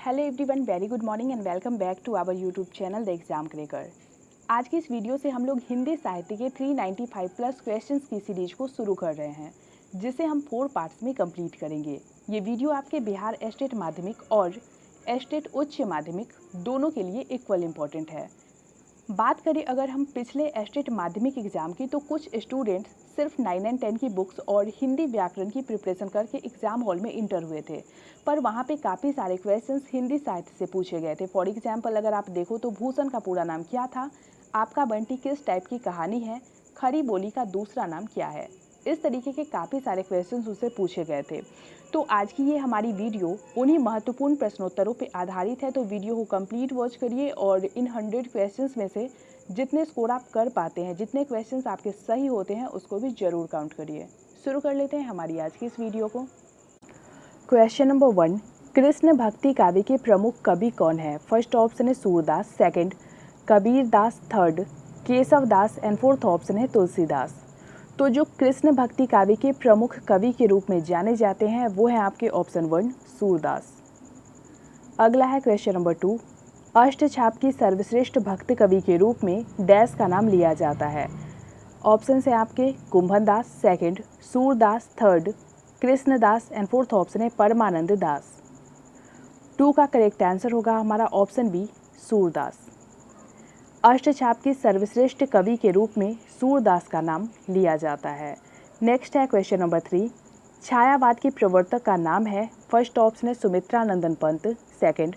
Hello everyone, very good morning and welcome back to our YouTube channel the exam cracker. आज की इस video से हम लोग हिंदी साहित्य के 395 प्लस क्वेश्चंस की सीरीज को शुरू कर रहे हैं, जिसे हम 4 पार्ट्स में कंप्लीट करेंगे। ये वीडियो आपके बिहार स्टेट माध्यमिक और स्टेट उच्च माध्यमिक दोनों के लिए इक्वल इम्पॉर्टेंट है। बात करें अगर हम पिछले स्टेट माध्यमिक एग्जाम की, तो कुछ स्टूडेंट्स सिर्फ 9 एंड 10 की बुक्स और हिंदी व्याकरण की प्रिपरेशन करके एग्जाम हॉल में इंटर हुए थे, पर वहाँ पे काफ़ी सारे क्वेश्चंस हिंदी साहित्य से पूछे गए थे। फॉर एग्जाम्पल अगर आप देखो तो भूषण का पूरा नाम क्या था, आपका बंटी किस टाइप की कहानी है, खरी बोली का दूसरा नाम क्या है, इस तरीके के काफ़ी सारे क्वेश्चंस उससे पूछे गए थे। तो आज की ये हमारी वीडियो उन्हीं महत्वपूर्ण प्रश्नोत्तरों पर आधारित है, तो वीडियो को कंप्लीट वॉच करिए और इन 100 क्वेश्चंस में से जितने स्कोर आप कर पाते हैं, जितने क्वेश्चंस आपके सही होते हैं, उसको भी जरूर काउंट करिए। शुरू कर लेते हैं हमारी आज की इस वीडियो को। क्वेश्चन नंबर 1, कृष्ण भक्ति काव्य के प्रमुख कवि कौन है? फर्स्ट ऑप्शन है Surdas, second Kabir Das, third Keshav Das and fourth option है तुलसीदास। तो जो कृष्ण भक्ति काव्य के प्रमुख कवि के रूप में जाने जाते हैं वो है आपके ऑप्शन 1 सूरदास। अगला है क्वेश्चन नंबर 2, अष्टछाप की सर्वश्रेष्ठ भक्त कवि के रूप में डैश का नाम लिया जाता है? ऑप्शन है आपके Kumbhan Das, second Surdas, third Krishnadas and fourth option है परमानंद दास। 2 का करेक्ट आंसर होगा हमारा ऑप्शन बी सूरदास। अष्टछाप की सर्वश्रेष्ठ कवि के रूप में सूरदास का नाम लिया जाता है। नेक्स्ट है क्वेश्चन नंबर 3, छायावाद के प्रवर्तक का नाम है? फर्स्ट ऑप्शन है Sumitra Nandan Pant, second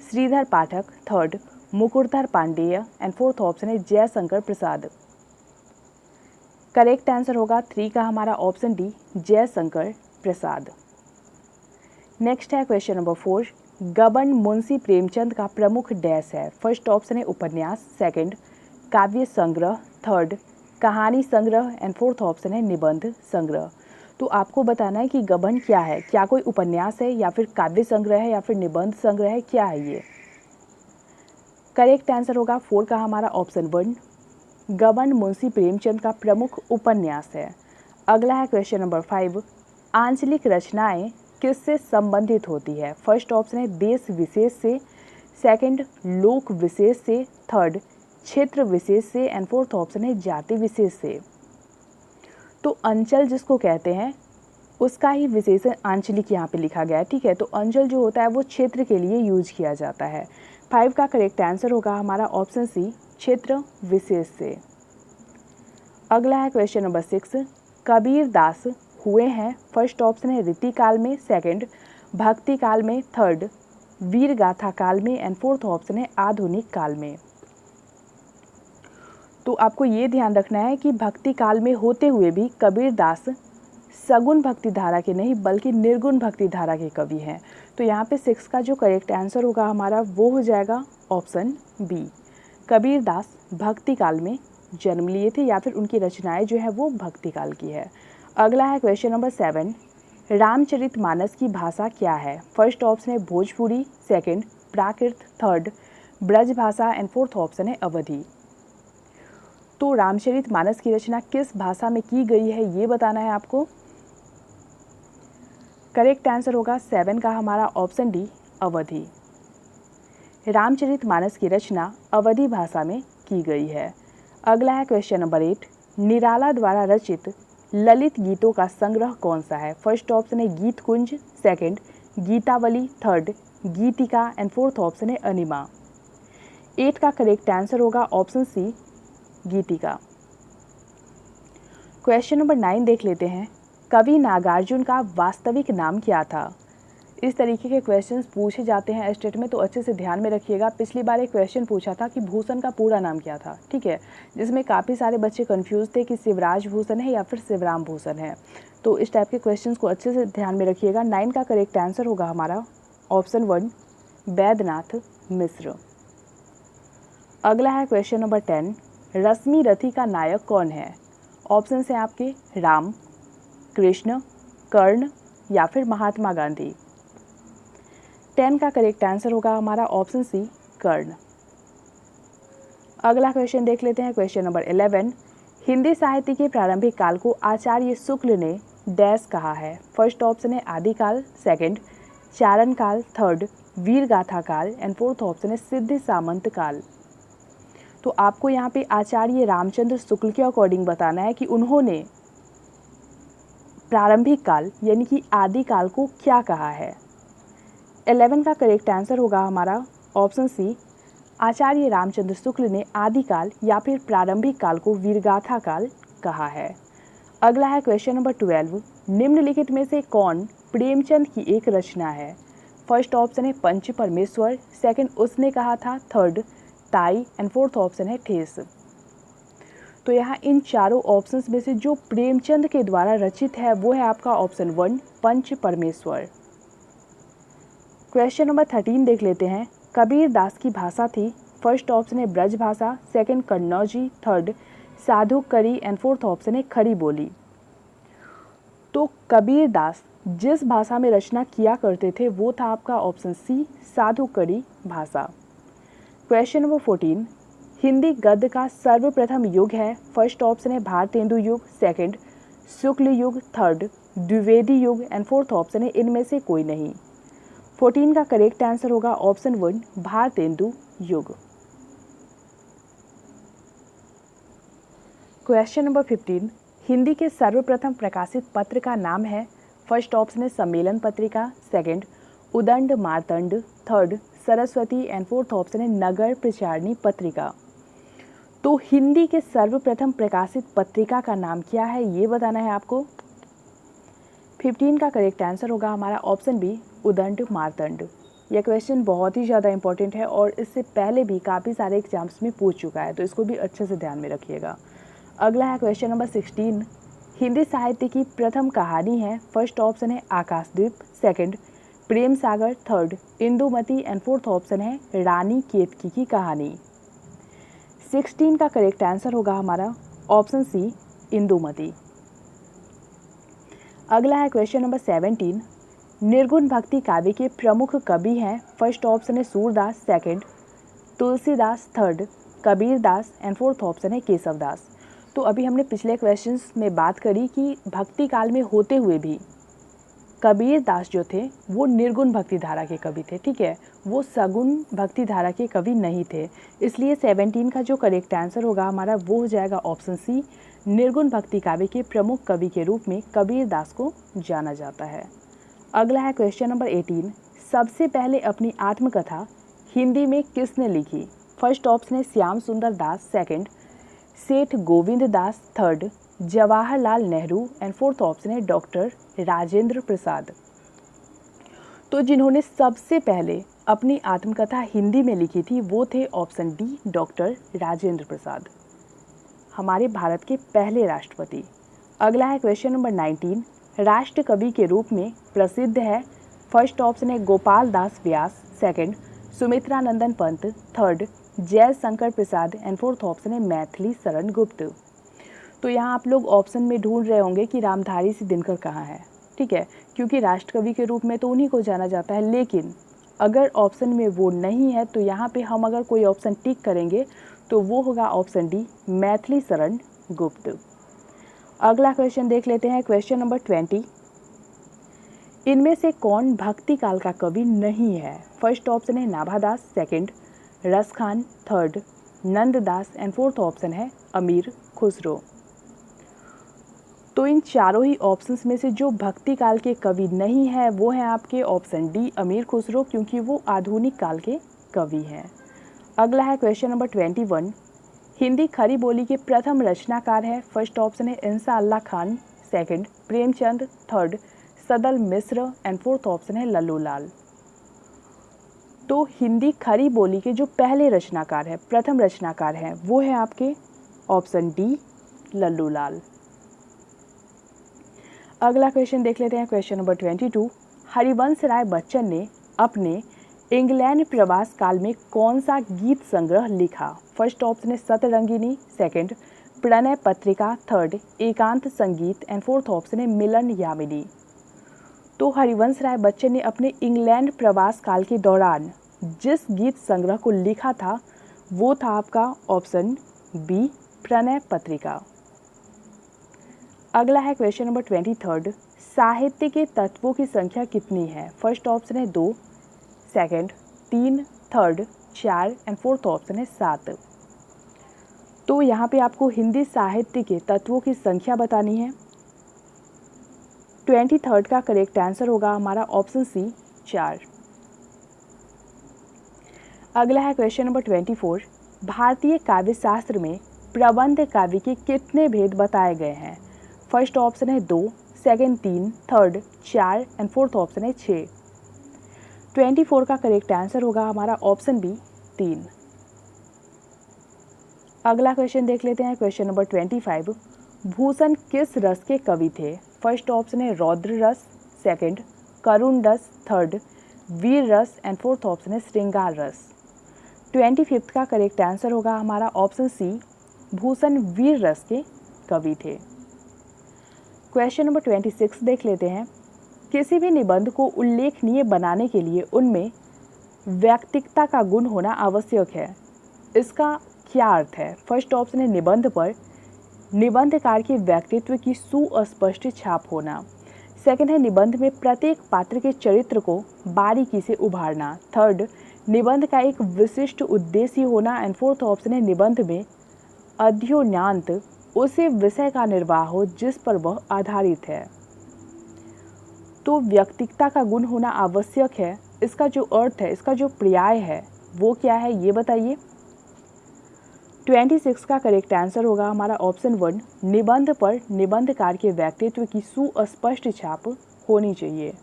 Shridhar Pathak, third Mukutdhar Pandey and fourth option है जयशंकर प्रसाद। करेक्ट आंसर होगा 3 का हमारा option D Jaishankar Prasad. Next है क्वेश्चन नंबर 4, गबन मुंशी प्रेमचंद का प्रमुख डैश है? फर्स्ट ऑप्शन है उपन्यास, सेकंड काव्य संग्रह, थर्ड कहानी संग्रह एंड फोर्थ ऑप्शन है निबंध संग्रह। तो आपको बताना है कि गबन क्या है, क्या कोई उपन्यास है या फिर काव्य संग्रह है या फिर निबंध संग्रह है, क्या है ये? करेक्ट आंसर होगा 4 का हमारा ऑप्शन 1, गबन मुंशी प्रेमचंद का प्रमुख उपन्यास है। अगला है क्वेश्चन नंबर 5, आंचलिक रचनाएं किससे संबंधित होती है? फर्स्ट ऑप्शन है देश विशेष से, सेकंड लोक विशेष से, थर्ड क्षेत्र विशेष से एंड फोर्थ ऑप्शन है जाति विशेष से। तो अंचल जिसको कहते हैं उसका ही विशेषण आंचलिक यहाँ पे लिखा गया है, ठीक है। तो अंचल जो होता है वो क्षेत्र के लिए यूज किया जाता है। 5 का करेक्ट आंसर होगा हमारा ऑप्शन सी क्षेत्र विशेष से। अगला है क्वेश्चन नंबर 6, कबीर दास हुए हैं? फर्स्ट ऑप्शन है रीति काल में, सेकंड भक्ति काल में, थर्ड वीर गाथा काल में एंड फोर्थ ऑप्शन है आधुनिक काल में। तो आपको ये ध्यान रखना है कि भक्ति काल में होते हुए भी कबीर दास सगुण भक्ति धारा के नहीं बल्कि निर्गुण भक्ति धारा के कवि हैं। तो यहाँ पे 6 का जो करेक्ट आंसर होगा हमारा वो हो जाएगा ऑप्शन बी, कबीर दास भक्ति काल में जन्म लिए थे या फिर उनकी रचनाएं जो है वो भक्ति काल की है। अगला है क्वेश्चन नंबर 7, रामचरितमानस की भाषा क्या है? फर्स्ट ऑप्शन है भोजपुरी, सेकंड प्राकृत, थर्ड ब्रज भाषा एंड फोर्थ ऑप्शन है अवधी। तो रामचरितमानस की रचना किस भाषा में की गई है ये बताना है आपको। करेक्ट आंसर होगा 7 का हमारा ऑप्शन डी अवधी। रामचरितमानस की रचना अवधी भाषा में की गई है। अगला है क्वेश्चन नंबर 8, निराला द्वारा रचित ललित गीतों का संग्रह कौन सा है? फर्स्ट ऑप्शन है Geet Kunj, second Geetavali, third Geetika and fourth option है अनिमा। 8 का करेक्ट आंसर होगा option C Geetika. Question number 9 देख लेते हैं, कवि नागार्जुन का वास्तविक नाम क्या था? इस तरीके के क्वेश्चंस पूछे जाते हैं स्टेट में, तो अच्छे से ध्यान में रखिएगा। पिछली बार एक क्वेश्चन पूछा था कि भूषण का पूरा नाम क्या था, ठीक है, जिसमें काफ़ी सारे बच्चे कंफ्यूज थे कि शिवराज भूषण है या फिर शिवराम भूषण है। तो इस टाइप के क्वेश्चंस को अच्छे से ध्यान में रखिएगा। 9 का करेक्ट आंसर होगा हमारा ऑप्शन 1 वैद्यनाथ मिश्र। अगला है क्वेश्चन नंबर 10, रश्मि रथी का नायक कौन है? ऑप्शन है आपके राम, कृष्ण, कर्ण या फिर महात्मा गांधी। 10 का करेक्ट आंसर होगा हमारा ऑप्शन सी कर्ण। अगला क्वेश्चन देख लेते हैं, क्वेश्चन नंबर 11, हिंदी साहित्य के प्रारंभिक काल को आचार्य शुक्ल ने डैश कहा है? फर्स्ट ऑप्शन है आदिकाल, सेकंड चारण काल, थर्ड वीर गाथा काल एंड फोर्थ ऑप्शन है सिद्ध सामंत काल। तो आपको यहाँ पे आचार्य रामचंद्र शुक्ल के अकॉर्डिंग बताना है कि उन्होंने प्रारंभिक काल यानी कि आदि काल को क्या कहा है। 11 का करेक्ट आंसर होगा हमारा ऑप्शन सी, आचार्य रामचंद्र शुक्ल ने आदिकाल या फिर प्रारंभिक काल को वीरगाथा काल कहा है। अगला है क्वेश्चन नंबर 12, निम्नलिखित में से कौन प्रेमचंद की एक रचना है। फर्स्ट ऑप्शन है पंच परमेश्वर, सेकंड उसने कहा था, थर्ड ताई एंड फोर्थ ऑप्शन है ठेस। तो यहाँ इन चारों ऑप्शंस में से जो प्रेमचंद के द्वारा रचित है वो है आपका ऑप्शन 1 पंच परमेश्वर। क्वेश्चन नंबर 13 देख लेते हैं। कबीर दास की भाषा थी। फर्स्ट ऑप्शन है ब्रज भाषा, सेकंड कन्नौजी, थर्ड साधु करी एंड फोर्थ ऑप्शन है खड़ी बोली। तो कबीर दास जिस भाषा में रचना किया करते थे वो था आपका ऑप्शन सी साधु करी भाषा। क्वेश्चन नंबर 14, हिंदी गद्य का सर्वप्रथम युग है। फर्स्ट ऑप्शन है भारतेंदु युग, सेकंड शुक्ल युग, थर्ड द्विवेदी युग एंड फोर्थ ऑप्शन है इनमें से कोई नहीं। 14 का करेक्ट आंसर होगा ऑप्शन 1 भारतेंदु युग। क्वेश्चन नंबर 15, हिंदी के सर्वप्रथम प्रकाशित पत्र का नाम है। फर्स्ट ऑप्शन है सम्मेलन पत्रिका, सेकंड उदंड Martand, third Saraswati and fourth option है नगर प्रचारणी पत्रिका। तो हिंदी के सर्वप्रथम प्रकाशित पत्रिका का नाम क्या है ये बताना है आपको। 15 का करेक्ट आंसर होगा हमारा ऑप्शन बी उदंड मार्तंड। यह क्वेश्चन बहुत ही ज़्यादा इंपॉर्टेंट है और इससे पहले भी काफ़ी सारे एग्जाम्स में पूछ चुका है, तो इसको भी अच्छे से ध्यान में रखिएगा। अगला है क्वेश्चन नंबर 16, हिंदी साहित्य की प्रथम कहानी है। फर्स्ट ऑप्शन है Akashdeep, second Prem Sagar, third Indumati and fourth option है रानी केतकी की कहानी। 16 का करेक्ट आंसर होगा हमारा ऑप्शन सी इंदुमती। अगला है क्वेश्चन नंबर 17, निर्गुण भक्ति काव्य के प्रमुख कवि हैं। फर्स्ट ऑप्शन है Surdas, second Tulsidas, third Kabir Das and fourth option है केशव दास। तो अभी हमने पिछले क्वेश्चंस में बात करी कि भक्ति काल में होते हुए भी कबीर दास जो थे वो निर्गुण भक्ति धारा के कवि थे, ठीक है, वो सगुण भक्ति धारा के कवि नहीं थे। इसलिए 17 का जो करेक्ट आंसर होगा हमारा वो हो जाएगा ऑप्शन सी, निर्गुण भक्ति काव्य के प्रमुख कवि के रूप में कबीर दास को जाना जाता है। अगला है क्वेश्चन नंबर 18, सबसे पहले अपनी आत्मकथा हिंदी में किसने लिखी। फर्स्ट ऑप्शन है Shyam Sundar Das, second Seth Govind Das, third Jawaharlal Nehru and fourth option है डॉक्टर राजेंद्र प्रसाद। तो जिन्होंने सबसे पहले अपनी आत्मकथा हिंदी में लिखी थी वो थे ऑप्शन डी डॉक्टर राजेंद्र प्रसाद, हमारे भारत के पहले राष्ट्रपति। अगला है क्वेश्चन नंबर 19, राष्ट्र कवि के रूप में प्रसिद्ध है। फर्स्ट ऑप्शन है गोपाल दास व्यास, सेकंड सुमित्रा नंदन पंत, थर्ड जय Shankar Prasad and fourth option है मैथिली शरण गुप्त। तो यहाँ आप लोग ऑप्शन में ढूंढ रहे होंगे कि रामधारी सिंह दिनकर कहाँ है, ठीक है, क्योंकि राष्ट्रकवि के रूप में तो उन्हीं को जाना जाता है, लेकिन अगर ऑप्शन में वो नहीं है तो यहाँ पे हम अगर कोई ऑप्शन टिक करेंगे तो वो होगा ऑप्शन डी मैथिली शरण गुप्त। अगला क्वेश्चन देख लेते हैं, क्वेश्चन नंबर 20, इनमें से कौन भक्ति काल का कवि नहीं है। फर्स्ट ऑप्शन है Nabhadas, second Raskhan, third Nanddas and fourth option है अमीर खुसरो। तो इन चारों ही ऑप्शंस में से जो भक्ति काल के कवि नहीं है वो है आपके ऑप्शन डी अमीर खुसरो, क्योंकि वो आधुनिक काल के कवि हैं। अगला है क्वेश्चन नंबर 21, हिंदी खड़ी बोली के प्रथम रचनाकार है। फर्स्ट ऑप्शन है Insha Allah Khan, second Premchand, third Sadal Mishra and fourth option है लल्लू लाल। तो हिंदी खड़ी बोली के जो पहले रचनाकार है, प्रथम रचनाकार हैं, वो है आपके ऑप्शन डी लल्लू लाल। अगला क्वेश्चन देख लेते हैं, क्वेश्चन नंबर 22, हरिवंश राय बच्चन ने अपने इंग्लैंड प्रवास काल में कौन सा गीत संग्रह लिखा। फर्स्ट ऑप्शन है सतरंगिनी, सेकंड प्रणय पत्रिका, थर्ड एकांत संगीत एंड फोर्थ ऑप्शन है मिलन यामिनी। तो हरिवंश राय बच्चन ने अपने इंग्लैंड प्रवास काल के दौरान जिस गीत संग्रह को लिखा था वो था आपका ऑप्शन बी प्रणय पत्रिका। अगला है क्वेश्चन नंबर 23, साहित्य के तत्वों की संख्या कितनी है। फर्स्ट ऑप्शन है 2, second 3, third 4 and fourth option है 7। तो यहाँ पे आपको हिंदी साहित्य के तत्वों की संख्या बतानी है। 23 का करेक्ट आंसर होगा हमारा ऑप्शन सी 4। अगला है क्वेश्चन नंबर 24। भारतीय काव्य शास्त्र में प्रबंध काव्य के कितने भेद बताए गए हैं? फर्स्ट ऑप्शन है 2, second 3, third 4 and fourth option है 6। 24 का करेक्ट आंसर होगा हमारा ऑप्शन बी 3। अगला क्वेश्चन देख लेते हैं, क्वेश्चन नंबर 25। भूषण किस रस के कवि थे? फर्स्ट ऑप्शन है रौद्र रस, सेकंड करुण रस, थर्ड वीर रस एंड फोर्थ ऑप्शन है श्रृंगार रस। 25 का करेक्ट आंसर होगा हमारा ऑप्शन सी, भूषण वीर रस के कवि थे। क्वेश्चन नंबर 26 देख लेते हैं। किसी भी निबंध को उल्लेखनीय बनाने के लिए उनमें व्यक्तिकता का गुण होना आवश्यक है। इसका क्या अर्थ है? फर्स्ट ऑप्शन है निबंध पर निबंधकार के व्यक्तित्व की सुस्पष्ट छाप होना, सेकंड है निबंध में प्रत्येक पात्र के चरित्र को बारीकी से उभारना, थर्ड निबंध का एक विशिष्ट उद्देश्य होना एंड फोर्थ ऑप्शन है निबंध में अध्ययनांत उसे विषय का निर्वाह हो जिस पर वह आधारित है। तो व्यक्तिकता का गुण होना आवश्यक है, इसका जो अर्थ है, इसका जो पर्याय है वो क्या है ये बताइए। 26 का करेक्ट आंसर होगा हमारा ऑप्शन 1, निबंध पर निबंधकार के व्यक्तित्व की सुस्पष्ट छाप होनी चाहिए।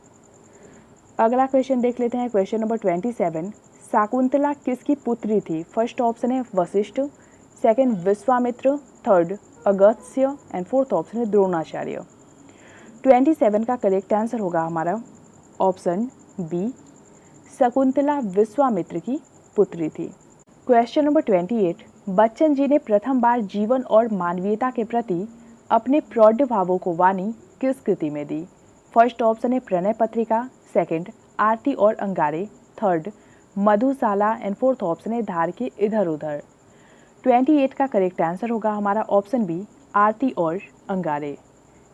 अगला क्वेश्चन देख लेते हैं, क्वेश्चन नंबर 27। शाकुंतला किसकी पुत्री थी? फर्स्ट ऑप्शन है Vashishtha, second Vishwamitra, third Agastya and fourth option है द्रोणाचार्य। 27 का करेक्ट आंसर होगा हमारा ऑप्शन बी, शकुंतला विश्वामित्र की पुत्री थी। Question number 28। बच्चन जी ने प्रथम बार जीवन और मानवीयता के प्रति अपने प्रौढ़ भावों को वाणी किस कृति में दी? फर्स्ट ऑप्शन है प्रणय पत्रिका, सेकंड आरती और अंगारे, third Madhushala and fourth option है धार के इधर उधर। 28 का करेक्ट आंसर होगा हमारा ऑप्शन बी, आरती और अंगारे।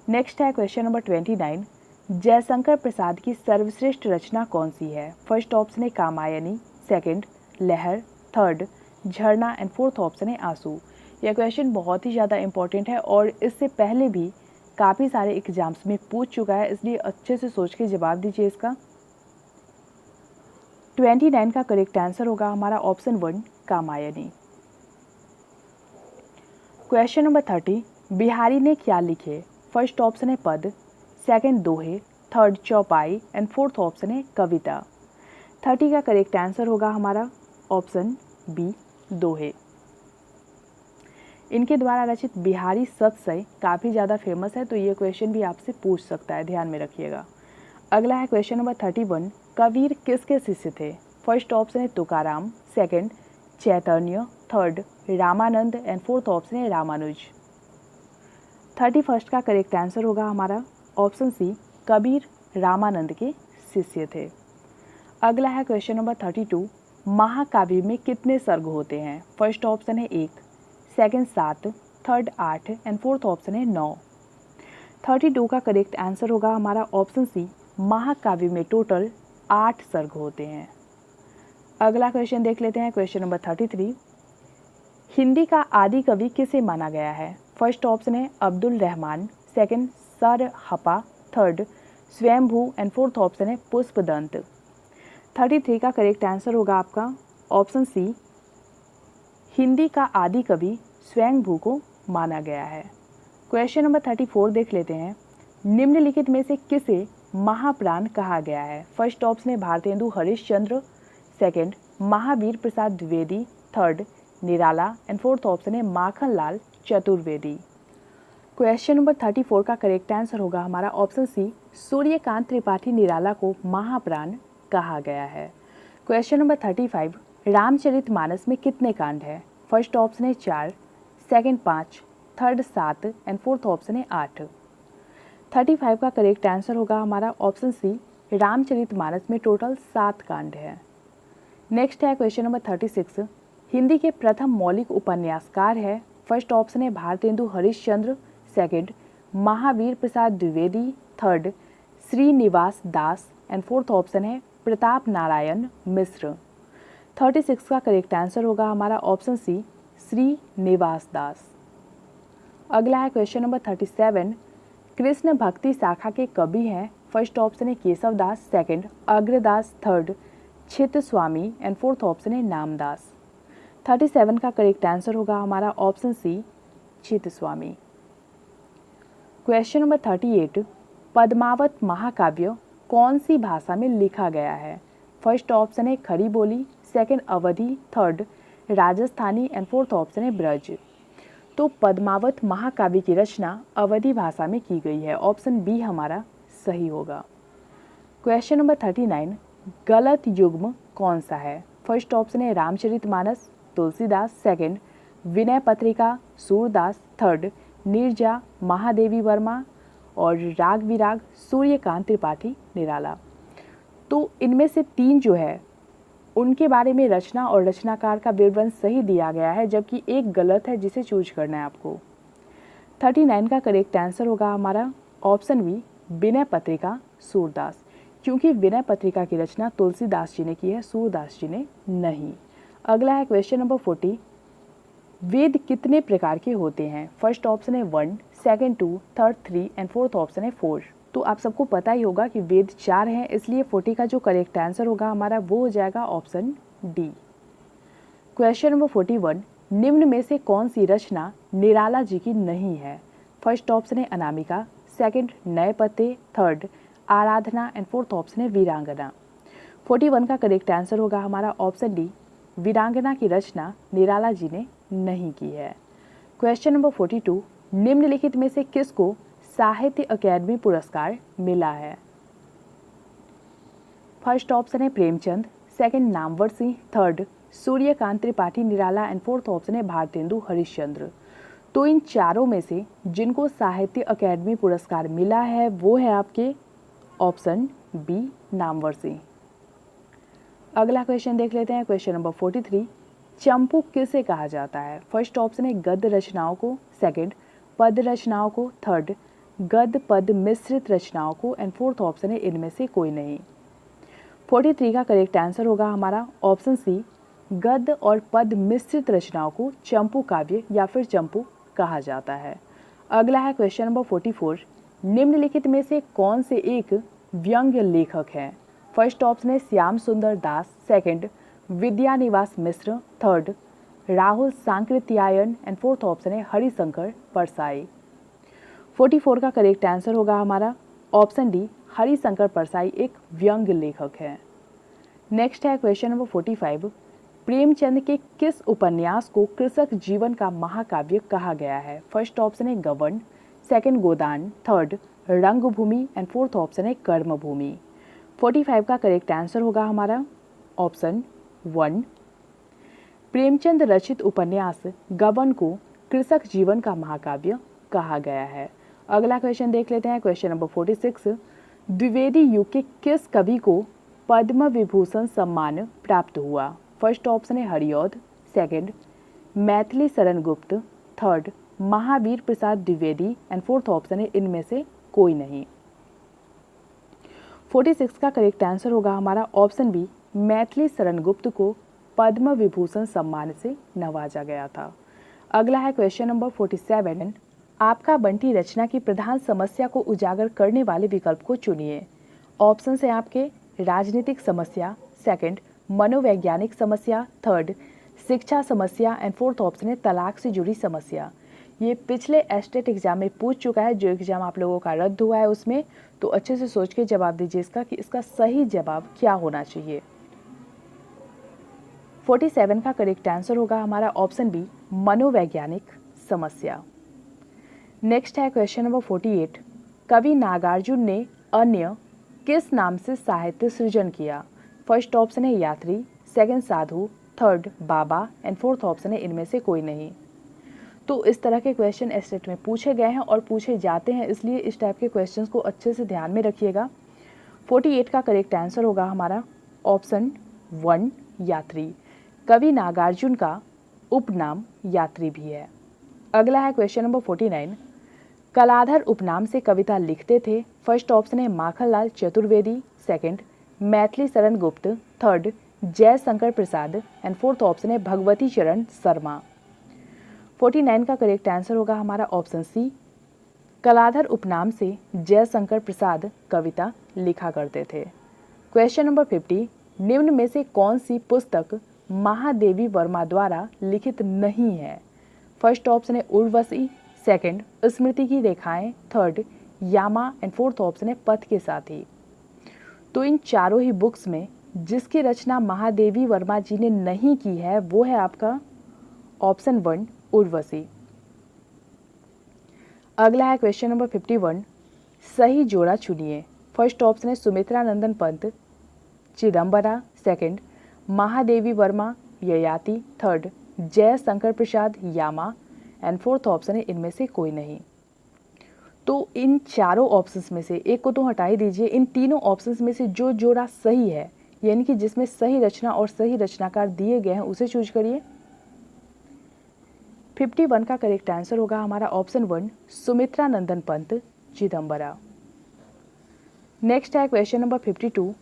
नेक्स्ट है क्वेश्चन नंबर 29। जयशंकर प्रसाद की सर्वश्रेष्ठ रचना कौन सी है? फर्स्ट ऑप्शन है कामायनी, सेकंड लहर, थर्ड झरना एंड फोर्थ ऑप्शन है आंसू। यह क्वेश्चन बहुत ही ज़्यादा इंपॉर्टेंट है और इससे पहले भी काफ़ी सारे एग्जाम्स में पूछ चुका है, इसलिए अच्छे से सोच के जवाब दीजिए इसका। 29 का करेक्ट आंसर होगा हमारा option 1, Kamayani. Question number 30। Bihari ने क्या लिखे? फर्स्ट ऑप्शन है पद, सेकंड दोहे, थर्ड चौपाई एंड फोर्थ ऑप्शन है कविता। 30 का करेक्ट आंसर होगा हमारा ऑप्शन बी, दोहे। इनके द्वारा रचित बिहारी सतसई काफ़ी ज़्यादा फेमस है, तो ये क्वेश्चन भी आपसे पूछ सकता है, ध्यान में रखिएगा। अगला है क्वेश्चन नंबर 31। कबीर किसके शिष्य थे? फर्स्ट ऑप्शन है Tukaram, second Chaitanya, third Ramanand and fourth option है रामानुज। 31 का करेक्ट आंसर होगा हमारा ऑप्शन सी, कबीर रामानंद के शिष्य थे। अगला है क्वेश्चन नंबर 32। महाकाव्य में कितने सर्ग होते हैं? फर्स्ट ऑप्शन है 1, second 7, third 8 and fourth option है 9। 32 का करेक्ट आंसर होगा हमारा ऑप्शन सी, महाकाव्य में टोटल 8 सर्ग होते हैं। अगला क्वेश्चन देख लेते हैं, क्वेश्चन नंबर 33। हिंदी का आदि कवि किसे माना गया है? फर्स्ट ऑप्शन है Abdul Rahman, second Sarahapa, third Swayambhu and fourth option है पुष्पदंत। 33 का करेक्ट आंसर होगा आपका ऑप्शन सी, हिंदी का आदि कवि स्वयंभू को माना गया है। क्वेश्चन नंबर 34 देख लेते हैं। निम्नलिखित में से किसे महाप्राण कहा गया है? फर्स्ट ऑप्शन है Bharatendu Harishchandra, second Mahavir Prasad Dwivedi, third Nirala and fourth option है माखनलाल चतुर्वेदी। क्वेश्चन नंबर 34 का करेक्ट आंसर होगा हमारा ऑप्शन सी, सूर्यकांत त्रिपाठी निराला को महाप्राण कहा गया है। Question number 35। रामचरितमानस में कितने कांड हैं? फर्स्ट ऑप्शन है 4, second 5, third 7 and fourth option है 8। 35 का करेक्ट आंसर होगा हमारा ऑप्शन सी, रामचरितमानस में टोटल 7 कांड हैं। नेक्स्ट है क्वेश्चन नंबर 36। हिंदी के प्रथम मौलिक उपन्यासकार है? फर्स्ट ऑप्शन है Bharatendu Harishchandra, second Mahavir Prasad Dwivedi, third Shrinivas Das and fourth option है प्रताप नारायण मिश्र। 36 का करेक्ट आंसर होगा हमारा ऑप्शन सी, श्रीनिवास दास। अगला है क्वेश्चन नंबर 37, कृष्ण भक्ति शाखा के कवि हैं। फर्स्ट ऑप्शन है केशव दास, सेकंड अग्रदास, थर्ड चित्त स्वामी एंड फोर्थ ऑप्शन है नामदास। 37 का करेक्ट आंसर होगा हमारा ऑप्शन सी, चित्त स्वामी। क्वेश्चन नंबर 38, पद्मावत महाकाव्य कौन सी भाषा में लिखा गया है। फर्स्ट ऑप्शन है खड़ी बोली, second Awadhi, third Rajasthani and fourth option है ब्रज। तो पद्मावत महाकाव्य की रचना अवधी भाषा में की गई है, ऑप्शन बी हमारा सही होगा। क्वेश्चन नंबर 39, गलत युग्म कौन सा है। फर्स्ट ऑप्शन है रामचरितमानस, तुलसीदास, सेकंड विनय पत्रिका, सूरदास, थर्ड नीरजा महादेवी वर्मा और राग विराग सूर्यकांत त्रिपाठी निराला। तो इनमें से तीन जो है उनके बारे में रचना और रचनाकार का विवरण सही दिया गया है, जबकि एक गलत है जिसे चूज करना है आपको। 39 का करेक्ट आंसर होगा हमारा ऑप्शन बी, विनय पत्रिका सूरदास, क्योंकि विनय पत्रिका की रचना तुलसीदास जी ने की है, सूरदास जी ने नहीं। अगला है क्वेश्चन नंबर 40, वेद कितने प्रकार के होते हैं। फर्स्ट ऑप्शन है 1, second 2, third 3 and fourth option है 4। तो आप सबको पता ही होगा कि वेद 4 हैं, इसलिए 40 का जो करेक्ट आंसर होगा हमारा वो हो जाएगा ऑप्शन डी। क्वेश्चन नंबर 41, निम्न में से कौन सी रचना निराला जी की नहीं है। फर्स्ट ऑप्शन है अनामिका, सेकंड नए पते, third Aradhana and fourth option है वीरांगना। 41 का करेक्ट आंसर होगा हमारा ऑप्शन डी, वीरांगना की रचना निराला जी ने नहीं की है। क्वेश्चन नंबर 42, निम्नलिखित में से किसको साहित्य अकादमी पुरस्कार मिला है। फर्स्ट ऑप्शन है Premchand, second Namvar Singh, third Suryakant Tripathi Nirala and fourth option है भारतेंदु हरिश्चंद्र। तो इन चारों में से जिनको साहित्य अकादमी पुरस्कार मिला है वो है आपके ऑप्शन बी, नामवर सिंह। अगला क्वेश्चन देख लेते हैं, क्वेश्चन नंबर 43, चंपू किसे कहा जाता है। फर्स्ट ऑप्शन है गद्य रचनाओं को, सेकंड पद रचनाओं को, थर्ड गद्य पद मिश्रित रचनाओं को एंड फोर्थ ऑप्शन है इनमें से कोई नहीं। 43 का करेक्ट आंसर होगा हमारा ऑप्शन सी, गद्य और पद मिश्रित रचनाओं को चंपू काव्य या फिर चंपू कहा जाता है। अगला है क्वेश्चन नंबर 44, निम्नलिखित में से कौन से एक व्यंग्य लेखक हैं। फर्स्ट ऑप्शन है Shyam Sundar Das, second Vidyaniwas Mishra, third Rahul Sankrityayan and fourth option है हरिशंकर परसाई। 44 का करेक्ट आंसर होगा हमारा ऑप्शन डी, हरिशंकर परसाई एक व्यंग्य लेखक है। नेक्स्ट है क्वेश्चन नंबर 45, प्रेमचंद के किस उपन्यास को कृषक जीवन का महाकाव्य कहा गया है। फर्स्ट ऑप्शन है गबन, सेकंड गोदान, थर्ड रंगभूमि एंड फोर्थ ऑप्शन है कर्मभूमि। 45 का करेक्ट आंसर होगा हमारा ऑप्शन 1, प्रेमचंद रचित उपन्यास गबन को कृषक जीवन का महाकाव्य कहा गया है। अगला क्वेश्चन देख लेते हैं, क्वेश्चन नंबर 46, द्विवेदी युग के किस कवि को पद्म विभूषण सम्मान प्राप्त हुआ। फर्स्ट ऑप्शन है Hariaudh, second Maithili Sharan Gupt, third Mahavir Prasad Dwivedi and fourth option है इनमें से कोई नहीं। 46 का करेक्ट आंसर होगा हमारा ऑप्शन बी, मैथिली शरण गुप्त को पद्म विभूषण सम्मान से नवाजा गया था। अगला है क्वेश्चन नंबर 47, आपका बंटी रचना की प्रधान समस्या को उजागर करने वाले विकल्प को चुनिए। ऑप्शन है आपके राजनीतिक समस्या, सेकंड मनोवैज्ञानिक समस्या, थर्ड शिक्षा समस्या एंड फोर्थ ऑप्शन है तलाक से जुड़ी समस्या। ये पिछले एस्टेट एग्जाम में पूछ चुका है, जो एग्जाम आप लोगों का रद्द हुआ है उसमें, तो अच्छे से सोच के जवाब दीजिए इसका कि इसका सही जवाब क्या होना चाहिए। 47 का करेक्ट आंसर होगा हमारा ऑप्शन बी, मनोवैज्ञानिक समस्या। नेक्स्ट है क्वेश्चन नंबर 48, कवि नागार्जुन ने अन्य किस नाम से साहित्य सृजन किया। फर्स्ट ऑप्शन है यात्री, second Sadhu, third Baba and fourth option है इनमें से कोई नहीं। तो इस तरह के क्वेश्चन एस्टेट में पूछे गए हैं और पूछे जाते हैं, इसलिए इस टाइप के क्वेश्चंस को अच्छे से ध्यान में रखिएगा। 48 का करेक्ट आंसर होगा हमारा ऑप्शन 1, यात्री। कवि नागार्जुन का उपनाम यात्री भी है। अगला है क्वेश्चन नंबर 49, कलाधर उपनाम से कविता लिखते थे। फर्स्ट ऑप्शन है Makhanlal Chaturvedi, second Maithili Sharan Gupt, third Jaishankar Prasad and fourth option है भगवती चरण शर्मा। 49 का करेक्ट आंसर होगा हमारा ऑप्शन सी, कलाधर उपनाम से जयशंकर प्रसाद कविता लिखा करते थे। क्वेश्चन नंबर 50, निम्न में से कौन सी पुस्तक महादेवी वर्मा द्वारा लिखित नहीं है? फर्स्ट ऑप्शन है Urvashi, second Smriti ki Rekhayen, third Yama and fourth option है पथ के साथी। तो इन चारों ही बुक्स में जिसकी रचना महादेवी वर्मा जी ने नहीं की है वो है आपका ऑप्शन 1 उर्वशी। अगला है क्वेश्चन नंबर 51, सही जोड़ा चुनिए। फर्स्ट ऑप्शन है Sumitra Nandan Pant Chidambara, second Mahadevi Verma Yayati, third Jaishankar Prasad Yama and fourth option है इनमें से कोई नहीं। तो इन चारों ऑप्शंस में से एक को तो हटा ही दीजिए, इन तीनों ऑप्शंस में से जो जोड़ा सही है यानी कि जिसमें सही रचना और सही रचनाकार दिए गए हैं उसे चूज करिए। 51 का करेक्ट आंसर होगा हमारा ऑप्शन 1 सुमित्रा नंदन पंत चिदम्बरा। नेक्स्ट है क्वेश्चन नंबर 52,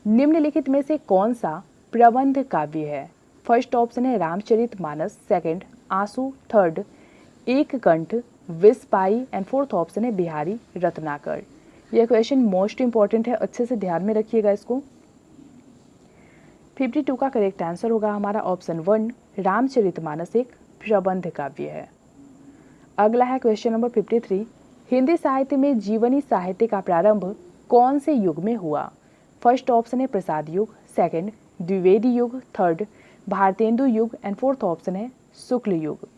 निम्नलिखित में से कौन सा प्रबंध काव्य है? फर्स्ट ऑप्शन है रामचरितमानस, सेकंड आंसू, थर्ड एक कंठ, विस्पाई एंड फोर्थ ऑप्शन है बिहारी रत्नाकर। यह क्वेश्चन मोस्ट इंपॉर्टेंट है, अच्छे से ध्यान में रखिएगा इसको। 52 का करेक्ट आंसर होगा हमारा ऑप्शन 1 रामचरितमानस एक प्रबंध काव्य है। अगला है क्वेश्चन नंबर 53, हिंदी साहित्य में जीवनी साहित्य का प्रारंभ कौन से युग में हुआ? फर्स्ट ऑप्शन है प्रसाद युग, सेकंड द्विवेदी युग, थर्ड भारतेंदु युग एंड फोर्थ ऑप्शन है शुक्ल युग।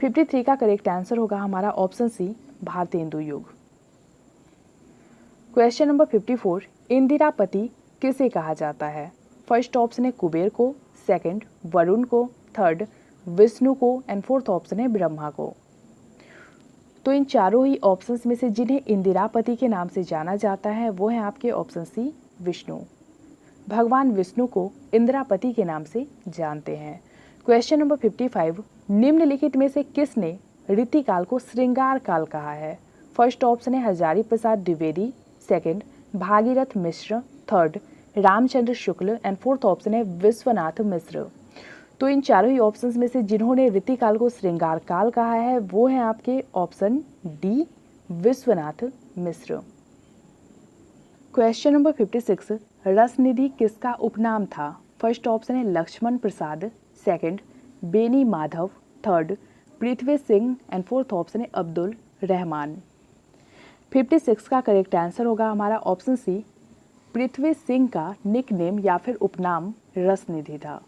53 का करेक्ट आंसर होगा हमारा ऑप्शन सी भारतेंदु युग। क्वेश्चन नंबर 54, इंदिरापति किसे कहा जाता है? फर्स्ट ऑप्शन है कुबेर को, सेकंड वरुण को, थर्ड विष्णु को एंड फोर्थ ऑप्शन है ब्रह्मा को। तो इन चारों ही ऑप्शंस में से जिन्हें इंदिरापति के नाम से जाना जाता है वो है आपके ऑप्शन सी विष्णु। भगवान विष्णु को इंदिरापति के नाम से जानते हैं। क्वेश्चन नंबर 55, निम्नलिखित में से किसने रीतिकाल को श्रृंगार काल कहा है? फर्स्ट ऑप्शन है Hazari Prasad Dwivedi, second Bhagirath Mishra, third Ramchandra Shukla and fourth option है विश्वनाथ मिश्र। तो इन चारों ही ऑप्शंस में से जिन्होंने रीतिकाल को श्रृंगार काल कहा है वो है आपके option D Vishwanath Mishra. Question number 56, Rasnidhi किसका उपनाम था? फर्स्ट ऑप्शन है Lakshman Prasad, second Beni Madhav, third Prithvi Singh and fourth option है अब्दुल रहमान। 56 का करेक्ट आंसर होगा हमारा ऑप्शन सी पृथ्वी सिंह का निकनेम या फिर उपनाम रसनिधि था।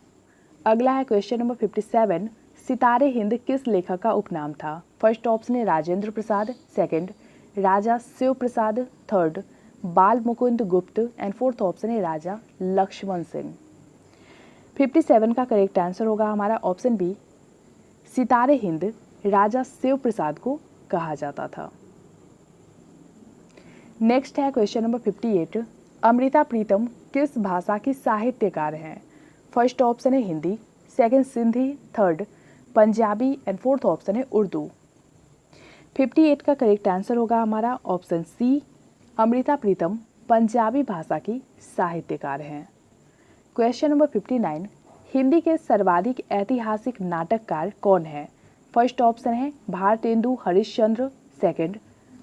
अगला है क्वेश्चन नंबर 57, सितारे हिंद किस लेखक का उपनाम था? फर्स्ट ऑप्शन है राजेंद्र प्रसाद, सेकंड राजा शिव प्रसाद, थर्ड बाल मुकुंद गुप्त एंड फोर्थ ऑप्शन है राजा लक्ष्मण सिंह। 57 का करेक्ट आंसर होगा हमारा ऑप्शन बी सितारे हिंद राजा शिव प्रसाद को कहा जाता था। नेक्स्ट है क्वेश्चन नंबर 58, अमृता प्रीतम किस भाषा की साहित्यकार हैं? फर्स्ट ऑप्शन है Hindi, second Sindhi, third Punjabi and fourth option है उर्दू। 58 का करेक्ट आंसर होगा हमारा ऑप्शन सी अमृता प्रीतम पंजाबी भाषा की साहित्यकार हैं। क्वेश्चन नंबर 59, हिंदी के सर्वाधिक ऐतिहासिक नाटककार कौन है? फर्स्ट ऑप्शन है भारतेंदु हरिश्चंद्र, सेकंड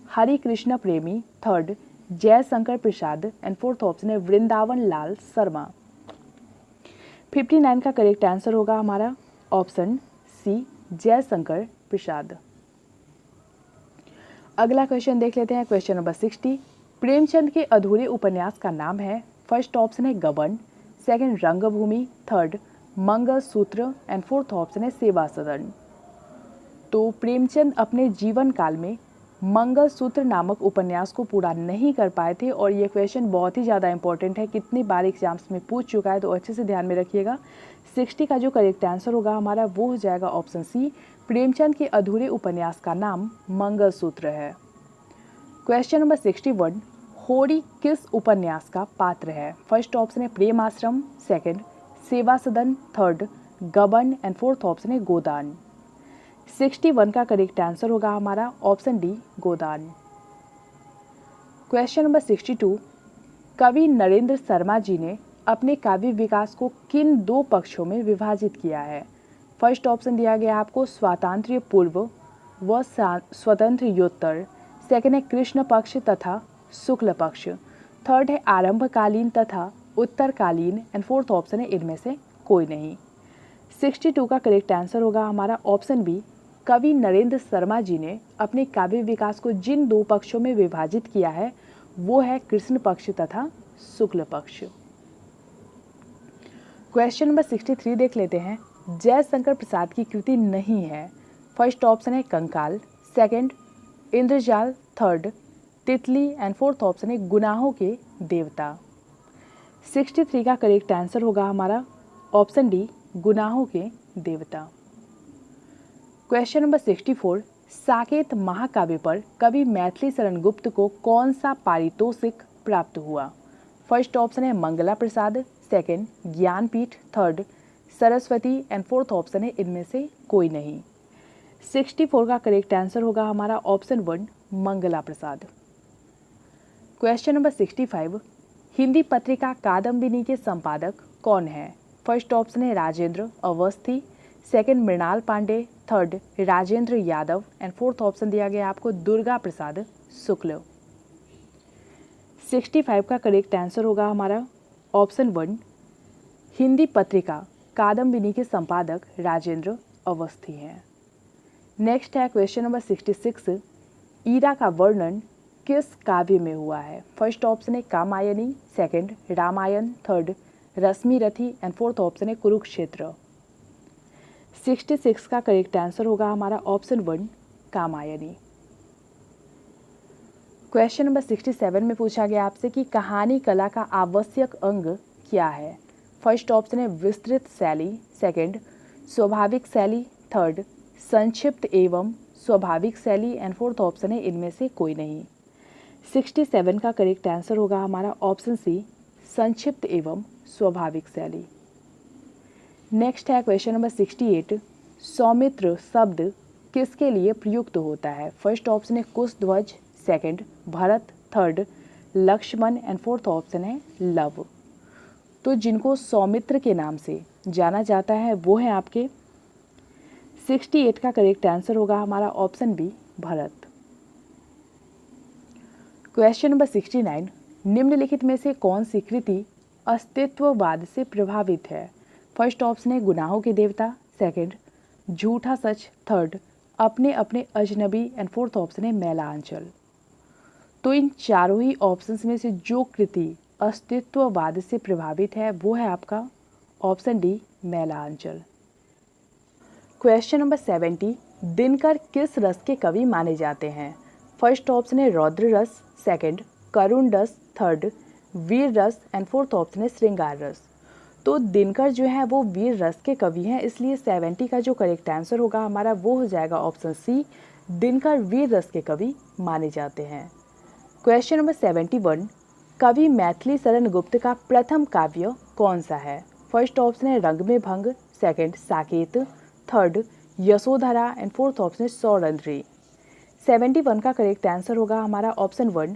हरि कृष्ण प्रेमी, third Jaishankar Prasad and fourth option है वृंदावन लाल शर्मा। 59 का करेक्ट आंसर होगा हमारा ऑप्शन सी जयशंकर प्रसाद। अगला क्वेश्चन देख लेते हैं, क्वेश्चन नंबर 60, प्रेमचंद के अधूरे उपन्यास का नाम है? फर्स्ट ऑप्शन है गबन, सेकंड रंगभूमि, third mangalsutra and fourth option है सेवा सदन। तो प्रेमचंद अपने जीवन काल में मंगलसूत्र नामक उपन्यास को पूरा नहीं कर पाए थे और ये क्वेश्चन बहुत ही ज़्यादा इंपॉर्टेंट है, कितनी बार एग्जाम्स में पूछ चुका है, तो अच्छे से ध्यान में रखिएगा। 60 का जो करेक्ट आंसर होगा हमारा वो हो जाएगा ऑप्शन सी प्रेमचंद के अधूरे उपन्यास का नाम मंगलसूत्र है। क्वेश्चन नंबर 61, होरी किस उपन्यास का पात्र है? फर्स्ट ऑप्शन है प्रेम आश्रम, सेकंड सेवा सदन, थर्ड गबन एंड फोर्थ ऑप्शन है गोदान। 61 का करेक्ट आंसर होगा हमारा ऑप्शन डी गोदान। क्वेश्चन नंबर 62, कवि नरेंद्र शर्मा जी ने अपने काव्य विकास को किन दो पक्षों में विभाजित किया है? फर्स्ट ऑप्शन दिया गया आपको स्वातंत्र्य पूर्व व स्वतंत्रोत्तर, सेकेंड है कृष्ण पक्ष तथा शुक्ल पक्ष, थर्ड है आरंभकालीन तथा उत्तरकालीन, एंड फोर्थ ऑप्शन है इनमें से कोई नहीं। 62 का करेक्ट आंसर होगा हमारा ऑप्शन बी। कवि नरेंद्र शर्मा जी ने अपने काव्य विकास को जिन दो पक्षों में विभाजित किया है वो है कृष्ण पक्ष तथा शुक्ल पक्ष। क्वेश्चन नंबर 63 देख लेते हैं। जयशंकर प्रसाद की कृति नहीं है। फर्स्ट ऑप्शन है कंकाल, सेकंड इंद्रजाल, थर्ड तितली, एंड फोर्थ ऑप्शन है गुनाहों के देवता। 63 का करेक्ट आंसर होगा हमारा ऑप्शन डी, गुनाहों के देवता। क्वेश्चन नंबर 64, साकेत महाकाव्य पर कवि मैथिली शरण गुप्त को कौन सा पारितोषिक प्राप्त हुआ? फर्स्ट ऑप्शन है Mangala Prasad, second Jnanpith, third Saraswati, and fourth option है इनमें से कोई नहीं। 64 का करेक्ट आंसर होगा हमारा option 1, Mangla Prasad. Question number 65, Hindi पत्रिका कादम्बिनी के संपादक कौन है? फर्स्ट ऑप्शन है Rajendra Awasthi, second Mrinal Pande, third Rajendra Yadav, and fourth option दिया गया आपको दुर्गा प्रसाद शुक्ल। 65 का करेक्ट आंसर होगा हमारा ऑप्शन 1, हिंदी पत्रिका कादम्बिनी के संपादक राजेंद्र अवस्थी हैं। नेक्स्ट है क्वेश्चन नंबर 66, ईरा का वर्णन किस काव्य में हुआ है? फर्स्ट ऑप्शन है Kamayani, second Ramayan, third Rashmirathi, and fourth option है कुरुक्षेत्र। 66 का करेक्ट आंसर होगा हमारा ऑप्शन 1, कामायनी। क्वेश्चन नंबर 67 में पूछा गया आपसे कि कहानी कला का आवश्यक अंग क्या है? फर्स्ट ऑप्शन है विस्तृत शैली, सेकंड स्वाभाविक शैली, थर्ड संक्षिप्त एवं स्वाभाविक शैली, एंड फोर्थ ऑप्शन है इनमें से कोई नहीं। 67 का करेक्ट आंसर होगा हमारा ऑप्शन सी, संक्षिप्त एवं स्वाभाविक शैली। नेक्स्ट है क्वेश्चन नंबर 68, सौमित्र शब्द किसके लिए प्रयुक्त होता है? फर्स्ट ऑप्शन है Kushadhwaj, second Bharat, third Lakshman, and fourth option है लव। तो जिनको सौमित्र के नाम से जाना जाता है वो है आपके 68 का करेक्ट आंसर होगा हमारा option B, Bharat. Question number 69, निम्नलिखित में से कौन सी कृति अस्तित्ववाद से प्रभावित है? फर्स्ट ऑप्शन है गुनाहों के देवता, सेकंड झूठा सच, थर्ड अपने अपने अजनबी, एंड फोर्थ ऑप्शन है मैला अंचल। तो इन चारों ही ऑप्शंस में से जो कृति अस्तित्ववाद से प्रभावित है वो है आपका ऑप्शन डी, मैला अंचल। क्वेश्चन नंबर 70, दिनकर किस रस के कवि माने जाते हैं? फर्स्ट ऑप्शन है रौद्र रस, सेकंड करुण रस, थर्ड वीर रस, एंड फोर्थ ऑप्शन है श्रृंगार रस। तो दिनकर जो है वो वीर रस के कवि हैं, इसलिए 70 का जो करेक्ट आंसर होगा हमारा वो हो जाएगा ऑप्शन सी, दिनकर वीर रस के कवि माने जाते हैं। क्वेश्चन नंबर 71, कवि मैथिली शरण गुप्त का प्रथम काव्य कौन सा है? फर्स्ट ऑप्शन है रंग में भंग, second Saket, third Yashodhara, and fourth option है सौरंध्री। 71 का करेक्ट आंसर होगा हमारा ऑप्शन 1,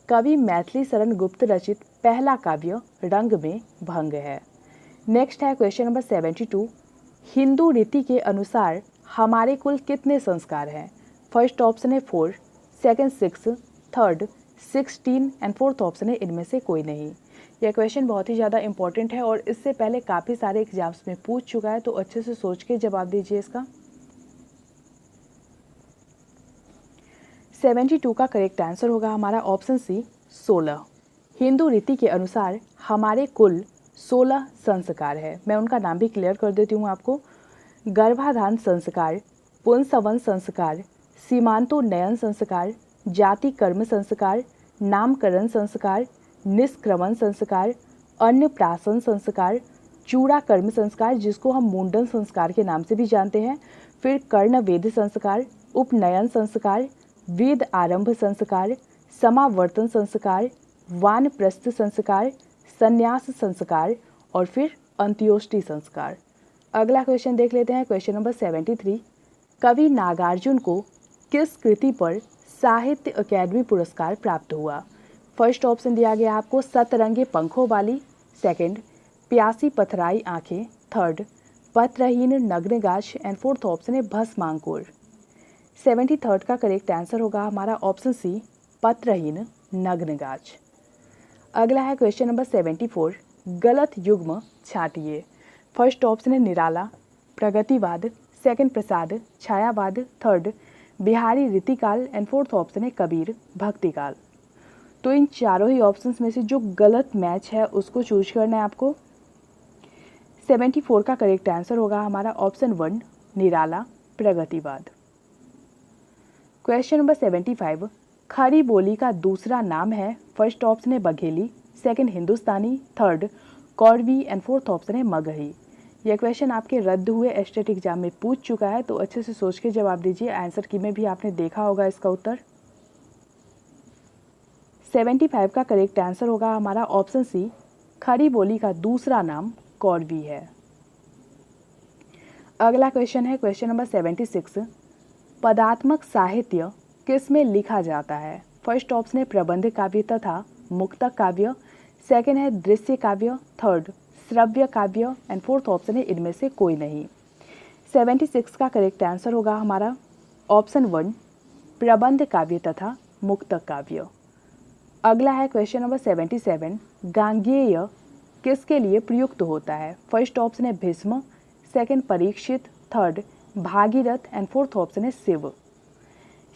कवि मैथिली शरण गुप्त रचित पहला काव्य रंग में भंग है। नेक्स्ट है क्वेश्चन नंबर 72, हिंदू रीति के अनुसार हमारे कुल कितने संस्कार हैं? फर्स्ट ऑप्शन है 4, second 6, third 16, and fourth option है इनमें से कोई नहीं। यह क्वेश्चन बहुत ही ज़्यादा इंपॉर्टेंट है और इससे पहले काफ़ी सारे एग्जाम्स में पूछ चुका है, तो अच्छे से सोच के जवाब दीजिए इसका। 72 का करेक्ट आंसर होगा हमारा ऑप्शन सी, 16। हिंदू रीति के अनुसार हमारे कुल 16 संस्कार है। मैं उनका नाम भी क्लियर कर देती हूँ आपको। गर्भाधान संस्कार, पुंसवन संस्कार, सीमांतोन्नयन संस्कार, जाति कर्म संस्कार, नामकरण संस्कार, निष्क्रमण संस्कार, अन्नप्राशन संस्कार, चूड़ा कर्म संस्कार जिसको हम मुंडन संस्कार के नाम से भी जानते हैं, फिर कर्ण वेद संस्कार, उपनयन संस्कार, वेद आरंभ संस्कार, समावर्तन संस्कार, वानप्रस्थ संस्कार, संन्यास संस्कार, और फिर अंत्योष्टि संस्कार। अगला क्वेश्चन देख लेते हैं, क्वेश्चन नंबर 73, कवि नागार्जुन को किस कृति पर साहित्य अकादमी पुरस्कार प्राप्त हुआ? फर्स्ट ऑप्शन दिया गया आपको सतरंगे पंखों वाली, सेकंड प्यासी पथराई आंखें, थर्ड पत्रहीन नग्नगाछ एंड फोर्थ ऑप्शन है भस्मांकुर। 73rd का करेक्ट आंसर होगा हमारा ऑप्शन सी पत्रहीन नग्नगाछ। अगला है क्वेश्चन नंबर 74, गलत युग्म छांटिए। फर्स्ट ऑप्शन है Nirala, Pragativad, second Prasad, Chhayavad, third Bihari Ritikal and fourth option है कबीर भक्तिकाल। तो इन चारों ही ऑप्शंस में से जो गलत मैच है उसको चूज करना है आपको। 74 का करेक्ट आंसर होगा हमारा ऑप्शन 1 निराला प्रगतिवाद। क्वेश्चन नंबर 75, खड़ी बोली का दूसरा नाम है। फर्स्ट ऑप्शन है Bagheli, second Hindustani, third कौरवी and fourth option है मगही। यह क्वेश्चन आपके रद्द हुए एस्टेट एग्जाम में पूछ चुका है, तो अच्छे से सोच के जवाब दीजिए। आंसर की में भी आपने देखा होगा इसका उत्तर। 75 का करेक्ट आंसर होगा हमारा ऑप्शन सी खड़ी बोली का दूसरा नाम कौरवी है। अगला क्वेश्चन है क्वेश्चन नंबर 76, पदात्मक साहित्य किस में लिखा जाता है। फर्स्ट ऑप्शन है प्रबंध काव्य तथा मुक्तक काव्य, सेकंड है दृश्य काव्य, थर्ड श्रव्य काव्य एंड फोर्थ ऑप्शन है इनमें से कोई नहीं। 76 का करेक्ट आंसर होगा हमारा ऑप्शन 1 प्रबंध काव्य तथा मुक्तक काव्य। अगला है क्वेश्चन नंबर 77, गांगेय किसके लिए प्रयुक्त होता है। फर्स्ट ऑप्शन है Bhishma, second Parikshit, third Bhagirath and fourth option है शिव।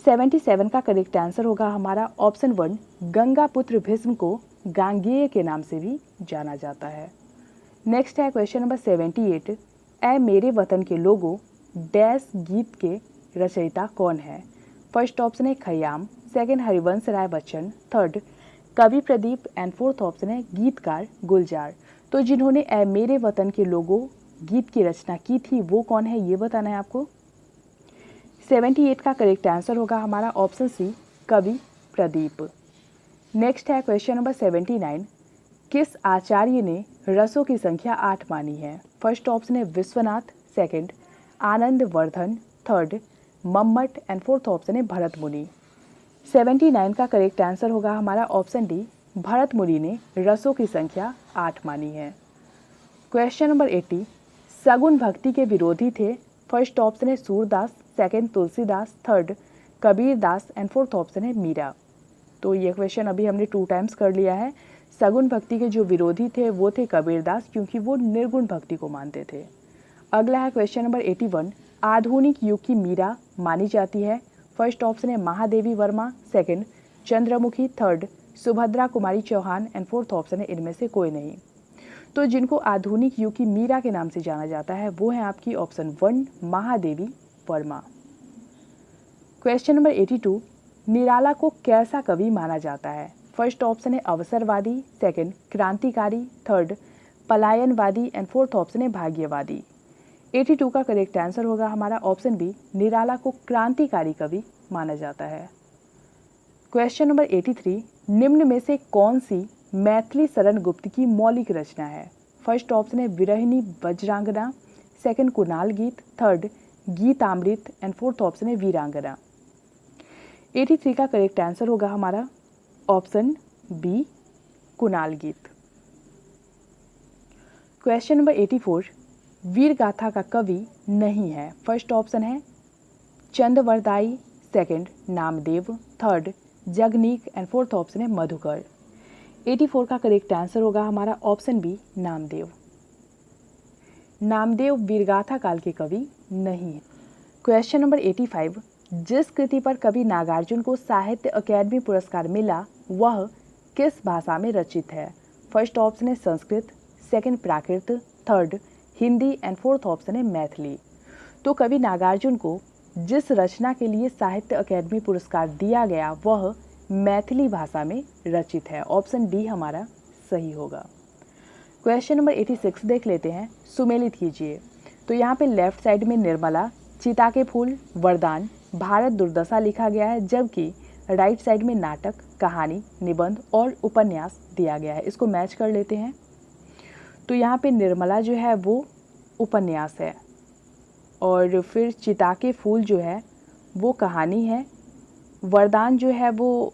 77 का करेक्ट आंसर होगा हमारा ऑप्शन 1 गंगा पुत्र भीष्म को गांगेय के नाम से भी जाना जाता है। नेक्स्ट है क्वेश्चन नंबर 78, ऐ मेरे वतन के लोगों डैश गीत के रचयिता कौन है। फर्स्ट ऑप्शन है खयाम, सेकंड हरिवंश राय बच्चन, थर्ड कवि प्रदीप एंड फोर्थ ऑप्शन है गीतकार गुलजार। तो जिन्होंने ऐ मेरे वतन के लोगों गीत की रचना की थी वो कौन है ये बताना है आपको। 78 का करेक्ट आंसर होगा हमारा ऑप्शन सी कवि प्रदीप। नेक्स्ट है क्वेश्चन नंबर 79, किस आचार्य ने रसों की संख्या 8 मानी है। फर्स्ट ऑप्शन है Vishwanath, second Anand Vardhan, third Mammat and fourth option है भरत मुनि। 79 का करेक्ट आंसर होगा हमारा ऑप्शन डी भरत मुनि ने रसों की संख्या 8 मानी है। क्वेश्चन नंबर 80, सगुन भक्ति के विरोधी थे। फर्स्ट ऑप्शन है Surdas, second Tulsidas, third Kabir Das and fourth option है मीरा। तो ये क्वेश्चन अभी हमने 2 टाइम्स कर लिया है। सगुन भक्ति के जो विरोधी थे वो थे कबीरदास, क्योंकि वो निर्गुण भक्ति को मानते थे। अगला है क्वेश्चन नंबर 81, आधुनिक युग की मीरा मानी जाती है। फर्स्ट ऑप्शन है Mahadevi Verma, second Chandramukhi, third Subhadra Kumari Chauhan and fourth option है इनमें से कोई नहीं। तो जिनको आधुनिक युग की मीरा के नाम से जाना जाता है वो है आपकी option 1 Mahadevi Verma. Question number 82, निराला को कैसा कवि माना जाता है। फर्स्ट ऑप्शन है अवसरवादी, सेकंड क्रांतिकारी, थर्ड पलायनवादी एंड फोर्थ ऑप्शन है भाग्यवादी। 82 का करेक्ट आंसर होगा हमारा ऑप्शन बी निराला को क्रांतिकारी कवि माना जाता है। क्वेश्चन नंबर 83, निम्न में से कौन सी मैथिली शरण गुप्त की मौलिक रचना है। फर्स्ट ऑप्शन है विरहिणी वज्रांगना, सेकंड कुणाल गीत, थर्ड गीतामृत एंड फोर्थ ऑप्शन है वीरांगना। 83 का करेक्ट आंसर होगा हमारा ऑप्शन बी कुणाल गीत। क्वेश्चन नंबर 84, वीर गाथा का कवि नहीं है। फर्स्ट ऑप्शन है Chand Bardai, second Namdev, third Jagnik and fourth option है मधुकर। 84 का करेक्ट आंसर होगा हमारा ऑप्शन बी नामदेव। नामदेव वीरगाथा काल के कवि नहीं है। क्वेश्चन नंबर 85, जिस कृति पर कवि नागार्जुन को साहित्य अकेडमी पुरस्कार मिला वह किस भाषा में रचित है। फर्स्ट ऑप्शन है Sanskrit, second Prakrit, third Hindi and fourth option है मैथिली। तो कवि नागार्जुन को जिस रचना के लिए साहित्य अकेडमी पुरस्कार दिया गया वह मैथिली भाषा में रचित है। ऑप्शन डी हमारा सही होगा। क्वेश्चन नंबर 86 देख लेते हैं, सुमेलित कीजिए। तो यहाँ पे लेफ्ट साइड में निर्मला, चिता के फूल, वरदान, भारत दुर्दशा लिखा गया है, जबकि राइट साइड में नाटक, कहानी, निबंध और उपन्यास दिया गया है। इसको मैच कर लेते हैं। तो यहाँ पे निर्मला जो है वो उपन्यास है और फिर चिता के फूल जो है वो कहानी है, वरदान जो है वो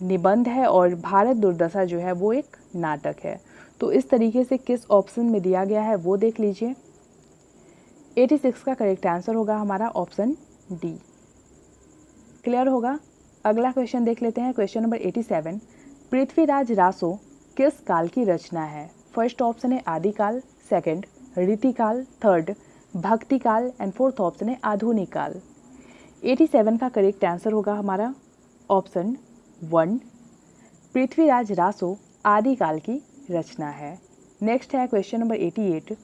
निबंध है और भारत दुर्दशा जो है वो एक नाटक है। तो इस तरीके से किस ऑप्शन में दिया गया है वो देख लीजिए। 86 का करेक्ट आंसर होगा हमारा ऑप्शन डी। क्लियर होगा। अगला क्वेश्चन देख लेते हैं, क्वेश्चन नंबर 87। पृथ्वीराज रासो किस काल की रचना है? फर्स्ट ऑप्शन है आदिकाल, सेकंड रीतिकाल, थर्ड भक्ति काल एंड फोर्थ ऑप्शन है आधुनिक काल। 87 का करेक्ट आंसर होगा हमारा ऑप्शन 1, पृथ्वीराज रासो आदिकाल की रचना है। नेक्स्ट है question number 88।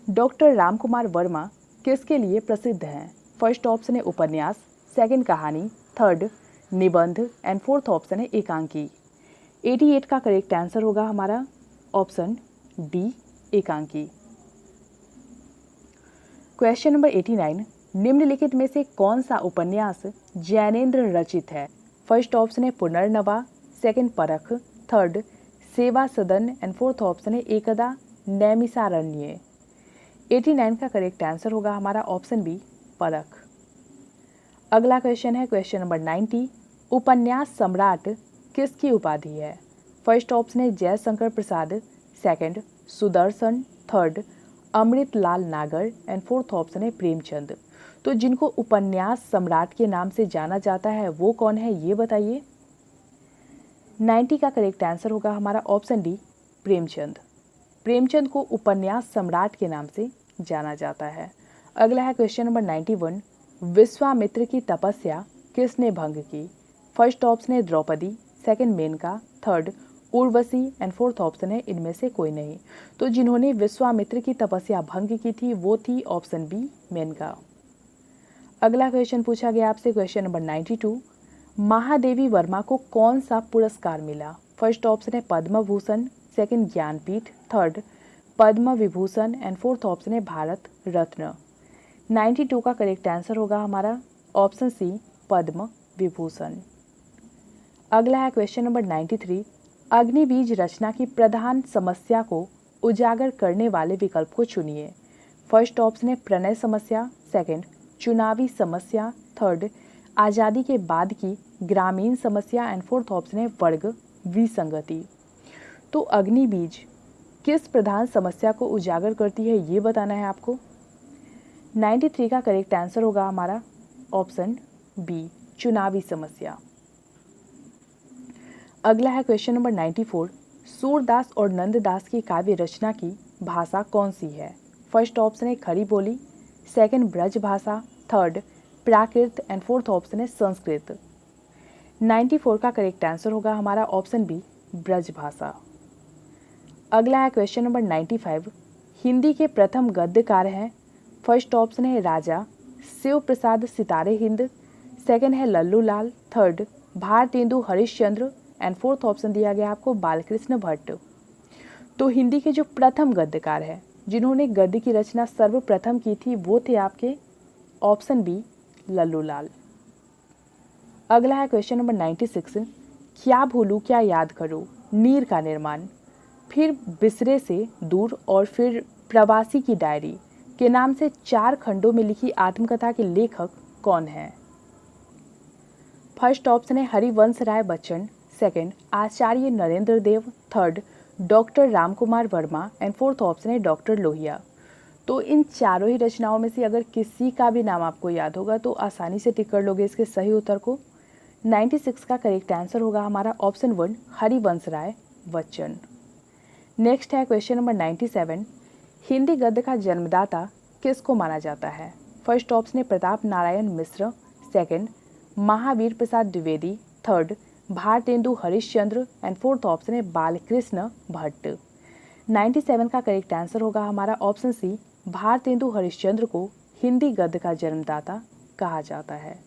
Doctor Ramkumar Verma किसके लिए प्रसिद्ध हैं? फर्स्ट ऑप्शन है उपन्यास, सेकंड कहानी, थर्ड निबंध एंड फोर्थ ऑप्शन है एकांकी। 88 का करेक्ट आंसर होगा हमारा ऑप्शन डी, एकांकी। Question number 89। निम्नलिखित में से कौन सा उपन्यास जैनेन्द्र रचित है? फर्स्ट ऑप्शन है पुनर्नवा, सेकंड परख, थर्ड सेवा सदन एंड फोर्थ ऑप्शन है एकदा नैमिषारण्य। 89 का करेक्ट आंसर होगा हमारा ऑप्शन बी, परख। अगला क्वेश्चन है क्वेश्चन नंबर 90। उपन्यास सम्राट किसकी उपाधि है? फर्स्ट ऑप्शन है जयशंकर प्रसाद, सेकंड सुदर्शन, थर्ड अमृतलाल नागर एंड फोर्थ ऑप्शन है प्रेमचंद। तो जिनको उपन्यास सम्राट के नाम से जाना जाता है वो कौन है ये बताइए। 90 का करेक्ट आंसर होगा हमारा ऑप्शन डी, प्रेमचंद। प्रेमचंद को उपन्यास सम्राट के नाम से जाना जाता है। अगला है क्वेश्चन नंबर 91। विश्वामित्र की तपस्या किसने भंग की? फर्स्ट ऑप्शन है Draupadi, second Menaka, third Urvashi and fourth option है इनमें से कोई नहीं। तो जिन्होंने विश्वामित्र की तपस्या भंग की थी वो थी ऑप्शन बी, मेनका। अगला क्वेश्चन पूछा गया आपसे क्वेश्चन नंबर 92। महादेवी वर्मा को कौन सा पुरस्कार मिला? फर्स्ट ऑप्शन है Padma Bhushan, second Jnanpith, third Padma Vibhushan and fourth option है भारत रत्न। 92 का करेक्ट आंसर होगा हमारा ऑप्शन सी, पद्म विभूषण। अगला है क्वेश्चन नंबर 93। अग्निबीज रचना की प्रधान समस्या को उजागर करने वाले विकल्प को चुनिए। फर्स्ट ऑप्शन है प्रणय समस्या, सेकंड चुनावी समस्या, थर्ड आज़ादी के बाद की ग्रामीण समस्या एंड फोर्थ ऑप्शन है वर्ग विसंगति। तो अग्निबीज किस प्रधान समस्या को उजागर करती है ये बताना है आपको। 93 का करेक्ट आंसर होगा हमारा ऑप्शन बी, चुनावी समस्या। अगला है क्वेश्चन नंबर 94। सूरदास और नंददास की काव्य रचना की भाषा कौन सी है? फर्स्ट ऑप्शन है खड़ी बोली, सेकंड ब्रज भाषा, third Prakrit and fourth option है संस्कृत। 94 का करेक्ट आंसर होगा हमारा ऑप्शन बी, ब्रज भाषा। अगला है क्वेश्चन नंबर 95। हिंदी के प्रथम गद्यकार हैं। फर्स्ट ऑप्शन है राजा शिव प्रसाद सितारे हिंद, सेकंड है Lallu Lal, third Bharatendu Harishchandra and fourth option दिया गया आपको बालकृष्ण भट्ट। तो हिंदी के जो प्रथम गद्यकार हैं जिन्होंने गद्य की रचना सर्वप्रथम की थी वो थे आपके ऑप्शन बी, लल्लू लाल। अगला है क्वेश्चन नंबर 96। क्या भूलूं क्या याद करूं, नीर का निर्माण, फिर बिसरे से दूर और फिर प्रवासी की डायरी के नाम से 4 खंडों में लिखी आत्मकथा के लेखक कौन हैं? फर्स्ट ऑप्शन है Harivansh Rai Bachchan, second Acharya Narendra Dev, third doctor Ramkumar Verma and fourth option है डॉक्टर लोहिया। तो इन चारों ही रचनाओं में से अगर किसी का भी नाम आपको याद होगा तो आसानी से टिक कर लोगे इसके सही उत्तर को। 96 का करेक्ट आंसर होगा हमारा ऑप्शन 1, हरिवंश राय बच्चन। नेक्स्ट है क्वेश्चन नंबर 97। हिंदी गद्य का जन्मदाता किसको माना जाता है? फर्स्ट ऑप्शन है Pratap Narayan Mishra, second Mahavir Prasad Dwivedi, third Bharatendu Harishchandra and fourth option है बालकृष्ण भट्ट। 97 का करेक्ट आंसर होगा हमारा ऑप्शन सी, भारतेंदु हरिश्चंद्र को हिंदी गद्य का जन्मदाता कहा जाता है।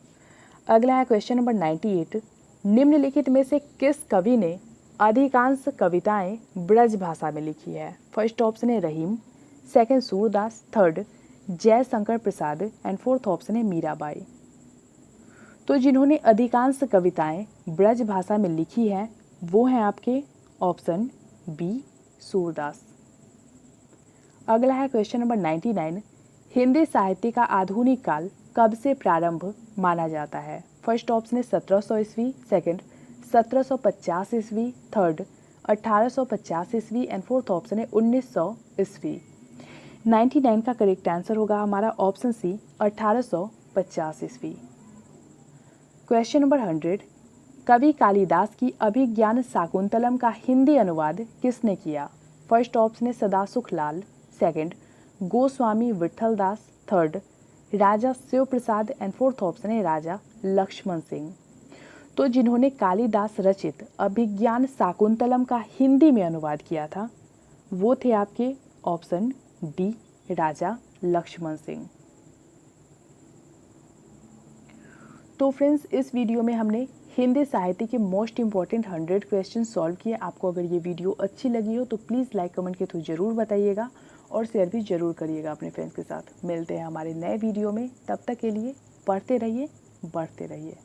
अगला है क्वेश्चन नंबर 98। निम्नलिखित में से किस कवि ने अधिकांश कविताएं ब्रज भाषा में लिखी है? फर्स्ट ऑप्शन है Rahim, second Surdas, third Jaishankar Prasad and fourth option है मीराबाई। तो जिन्होंने अधिकांश कविताएं ब्रज भाषा में लिखी हैं वो हैं आपके ऑप्शन बी, सूरदास। अगला है क्वेश्चन नंबर 99। हिंदी साहित्य का आधुनिक काल कब से प्रारंभ माना जाता है? फर्स्ट ऑप्शन है 1700 ईस्वी, सेकंड 1750 ईस्वी, थर्ड 1850 ईस्वी एंड फोर्थ ऑप्शन है 1900 ईस्वी। 99 का करेक्ट आंसर होगा हमारा ऑप्शन सी 1850 ईस्वी। क्वेश्चन नंबर 100, कवि कालिदास की अभिज्ञान शाकुंतलम का हिंदी अनुवाद किसने किया? फर्स्ट ऑप्शन है Sadasukh Lal, second Goswami Vitthal Das, third Raja Shiv Prasad and fourth option है राजा लक्ष्मण सिंह। तो जिन्होंने कालिदास रचित अभिज्ञान शाकुंतलम का हिंदी में अनुवाद किया था वो थे आपके ऑप्शन डी राजा लक्ष्मण सिंह। तो फ्रेंड्स, इस वीडियो में हमने हिंदी साहित्य के मोस्ट इंपॉर्टेंट 100 क्वेश्चन सॉल्व किए। आपको अगर ये वीडियो अच्छी लगी हो तो प्लीज़ लाइक कमेंट के थ्रू ज़रूर बताइएगा और शेयर भी ज़रूर करिएगा अपने फ्रेंड्स के साथ। मिलते हैं हमारे नए वीडियो में, तब तक के लिए पढ़ते रहिए, बढ़ते रहिए।